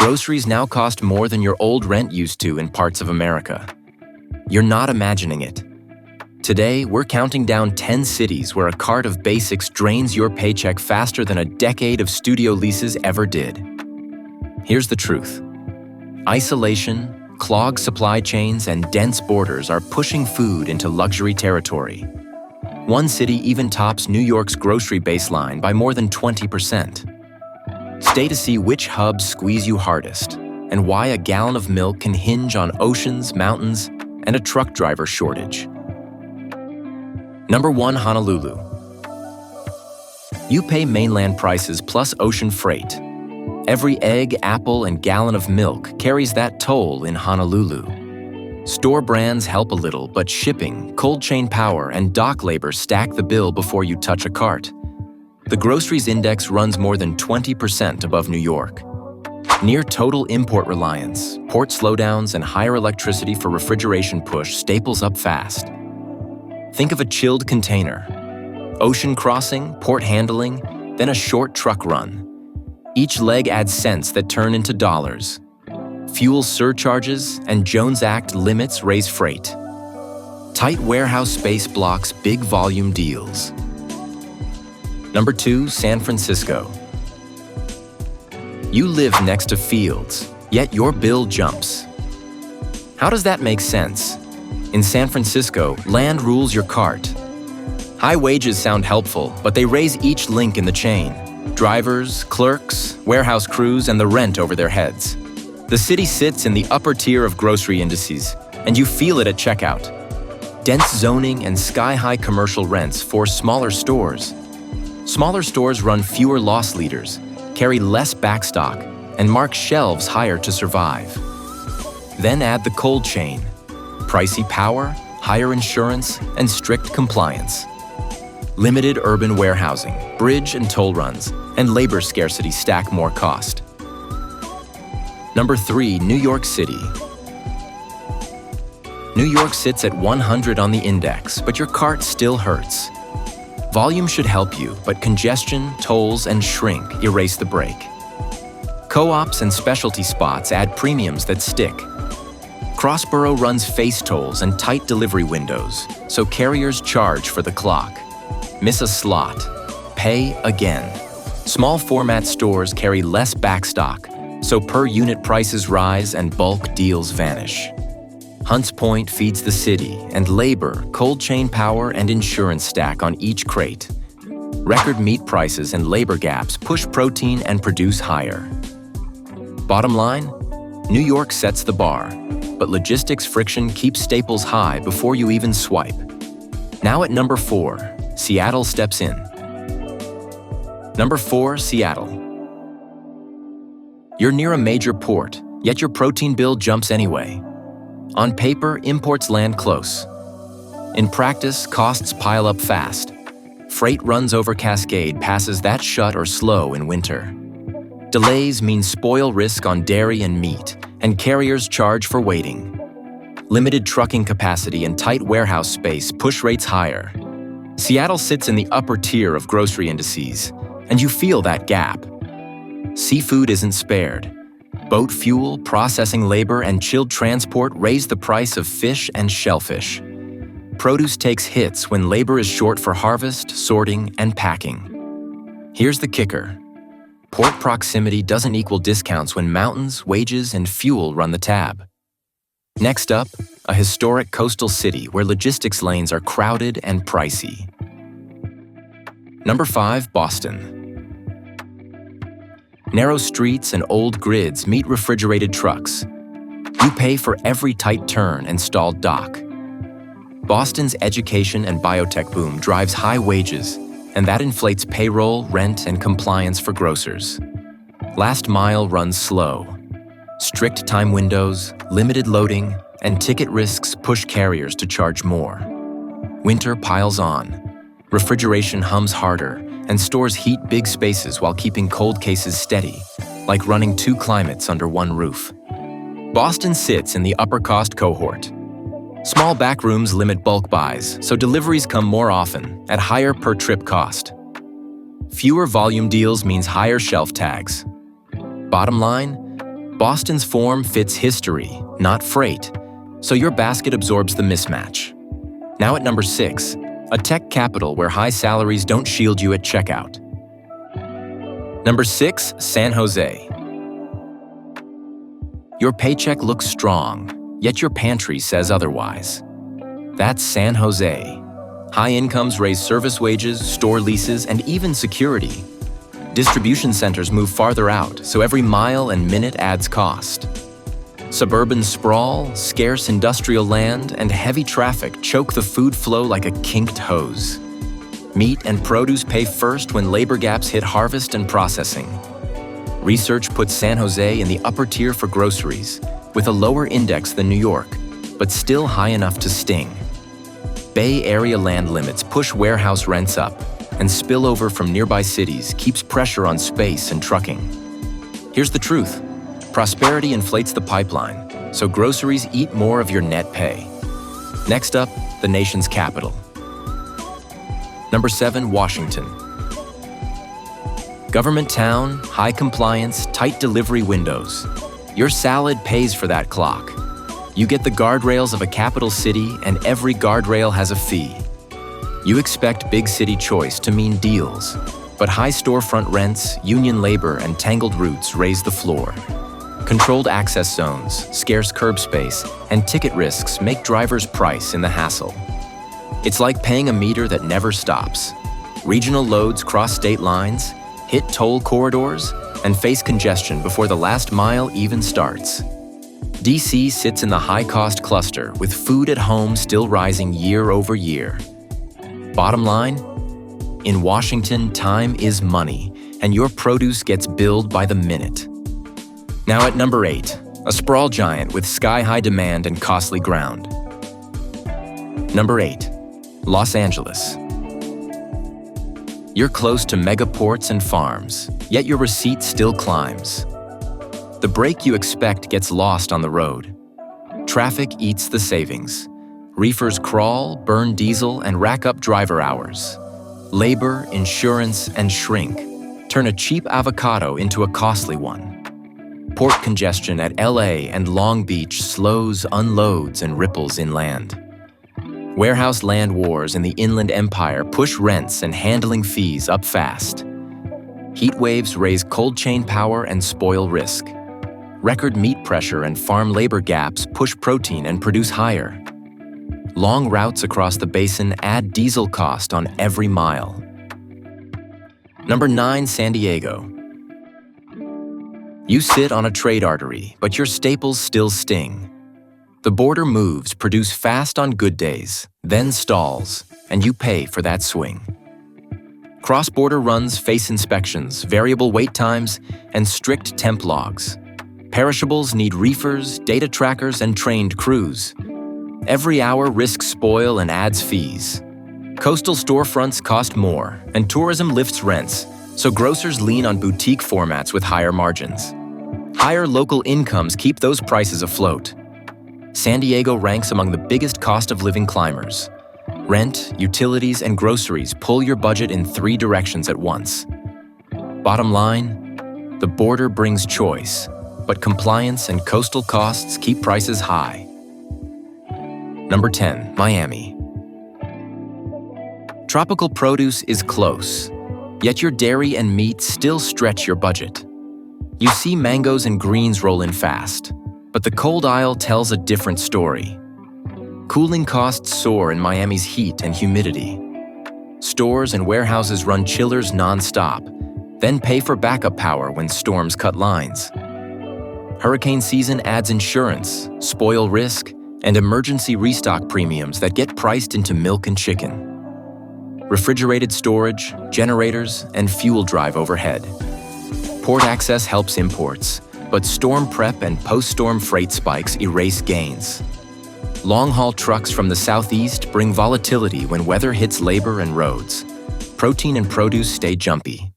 Groceries now cost more than your old rent used to in parts of America. You're not imagining it. Today, we're counting down 10 cities where a cart of basics drains your paycheck faster than a decade of studio leases ever did. Here's the truth. Isolation, clogged supply chains, and dense borders are pushing food into luxury territory. One city even tops New York's grocery baseline by more than 20%. Stay to see which hubs squeeze you hardest and why a gallon of milk can hinge on oceans, mountains, and a truck driver shortage. Number 1, Honolulu. You pay mainland prices plus ocean freight. Every egg, apple, and gallon of milk carries that toll in Honolulu. Store brands help a little, but shipping, cold chain power, and dock labor stack the bill before you touch a cart. The groceries index runs more than 20% above New York. Near total import reliance, port slowdowns, and higher electricity for refrigeration push staples up fast. Think of a chilled container. Ocean crossing, port handling, then a short truck run. Each leg adds cents that turn into dollars. Fuel surcharges and Jones Act limits raise freight. Tight warehouse space blocks big volume deals. Number 2, San Francisco. You live next to fields, yet your bill jumps. How does that make sense? In San Francisco, land rules your cart. High wages sound helpful, but they raise each link in the chain. Drivers, clerks, warehouse crews, and the rent over their heads. The city sits in the upper tier of grocery indices, and you feel it at checkout. Dense zoning and sky-high commercial rents force smaller stores. Smaller stores run fewer loss leaders, carry less backstock, and mark shelves higher to survive. Then add the cold chain. Pricey power, higher insurance, and strict compliance. Limited urban warehousing, bridge and toll runs, and labor scarcity stack more cost. Number 3, New York City. New York sits at 100 on the index, but your cart still hurts. Volume should help you, but congestion, tolls, and shrink erase the break. Co-ops and specialty spots add premiums that stick. Crossborough runs face tolls and tight delivery windows, so carriers charge for the clock. Miss a slot, pay again. Small format stores carry less backstock, so per unit prices rise and bulk deals vanish. Hunts Point feeds the city, and labor, cold chain power, and insurance stack on each crate. Record meat prices and labor gaps push protein and produce higher. Bottom line, New York sets the bar, but logistics friction keeps staples high before you even swipe. Now at number 4, Seattle steps in. Number 4, Seattle. You're near a major port, yet your protein bill jumps anyway. On paper, imports land close. In practice, costs pile up fast. Freight runs over Cascade passes that shut or slow in winter. Delays mean spoil risk on dairy and meat, and carriers charge for waiting. Limited trucking capacity and tight warehouse space push rates higher. Seattle sits in the upper tier of grocery indices, and you feel that gap. Seafood isn't spared. Boat fuel, processing labor, and chilled transport raise the price of fish and shellfish. Produce takes hits when labor is short for harvest, sorting, and packing. Here's the kicker. Port proximity doesn't equal discounts when mountains, wages, and fuel run the tab. Next up, a historic coastal city where logistics lanes are crowded and pricey. Number 5, Boston. Narrow streets and old grids meet refrigerated trucks. You pay for every tight turn and stalled dock. Boston's education and biotech boom drives high wages, and that inflates payroll, rent, and compliance for grocers. Last mile runs slow. Strict time windows, limited loading, and ticket risks push carriers to charge more. Winter piles on. Refrigeration hums harder, and stores heat big spaces while keeping cold cases steady, like running 2 climates under one roof. Boston sits in the upper cost cohort. Small back rooms limit bulk buys, so deliveries come more often, at higher per trip cost. Fewer volume deals means higher shelf tags. Bottom line, Boston's form fits history, not freight, so your basket absorbs the mismatch. Now at number 6, a tech capital where high salaries don't shield you at checkout. Number 6, San Jose. Your paycheck looks strong, yet your pantry says otherwise. That's San Jose. High incomes raise service wages, store leases, and even security. Distribution centers move farther out, so every mile and minute adds cost. Suburban sprawl, scarce industrial land, and heavy traffic choke the food flow like a kinked hose. Meat and produce pay first when labor gaps hit harvest and processing. Research puts San Jose in the upper tier for groceries, with a lower index than New York, but still high enough to sting. Bay Area land limits push warehouse rents up, and spillover from nearby cities keeps pressure on space and trucking. Here's the truth. Prosperity inflates the pipeline, so groceries eat more of your net pay. Next up, the nation's capital. Number 7, Washington. Government town, high compliance, tight delivery windows. Your salad pays for that clock. You get the guardrails of a capital city, and every guardrail has a fee. You expect big city choice to mean deals, but high storefront rents, union labor, and tangled routes raise the floor. Controlled access zones, scarce curb space, and ticket risks make drivers price in the hassle. It's like paying a meter that never stops. Regional loads cross state lines, hit toll corridors, and face congestion before the last mile even starts. DC sits in the high-cost cluster, with food at home still rising year over year. Bottom line, in Washington, time is money, and your produce gets billed by the minute. Now at number 8, a sprawl giant with sky-high demand and costly ground. Number 8, Los Angeles. You're close to megaports and farms, yet your receipt still climbs. The break you expect gets lost on the road. Traffic eats the savings. Reefers crawl, burn diesel, and rack up driver hours. Labor, insurance, and shrink turn a cheap avocado into a costly one. Port congestion at LA and Long Beach slows, unloads, and ripples inland. Warehouse land wars in the Inland Empire push rents and handling fees up fast. Heat waves raise cold chain power and spoil risk. Record meat pressure and farm labor gaps push protein and produce higher. Long routes across the basin add diesel cost on every mile. Number 9, San Diego. You sit on a trade artery, but your staples still sting. The border moves produce fast on good days, then stalls, and you pay for that swing. Cross-border runs face inspections, variable wait times, and strict temp logs. Perishables need reefers, data trackers, and trained crews. Every hour risks spoil and adds fees. Coastal storefronts cost more, and tourism lifts rents, so grocers lean on boutique formats with higher margins. Higher local incomes keep those prices afloat. San Diego ranks among the biggest cost of living climbers. Rent, utilities, and groceries pull your budget in 3 directions at once. Bottom line, the border brings choice, but compliance and coastal costs keep prices high. Number 10, Miami. Tropical produce is close, yet your dairy and meat still stretch your budget. You see mangoes and greens roll in fast, but the cold aisle tells a different story. Cooling costs soar in Miami's heat and humidity. Stores and warehouses run chillers non-stop, then pay for backup power when storms cut lines. Hurricane season adds insurance, spoil risk, and emergency restock premiums that get priced into milk and chicken. Refrigerated storage, generators, and fuel drive overhead. Port access helps imports, but storm prep and post-storm freight spikes erase gains. Long-haul trucks from the southeast bring volatility when weather hits labor and roads. Protein and produce stay jumpy.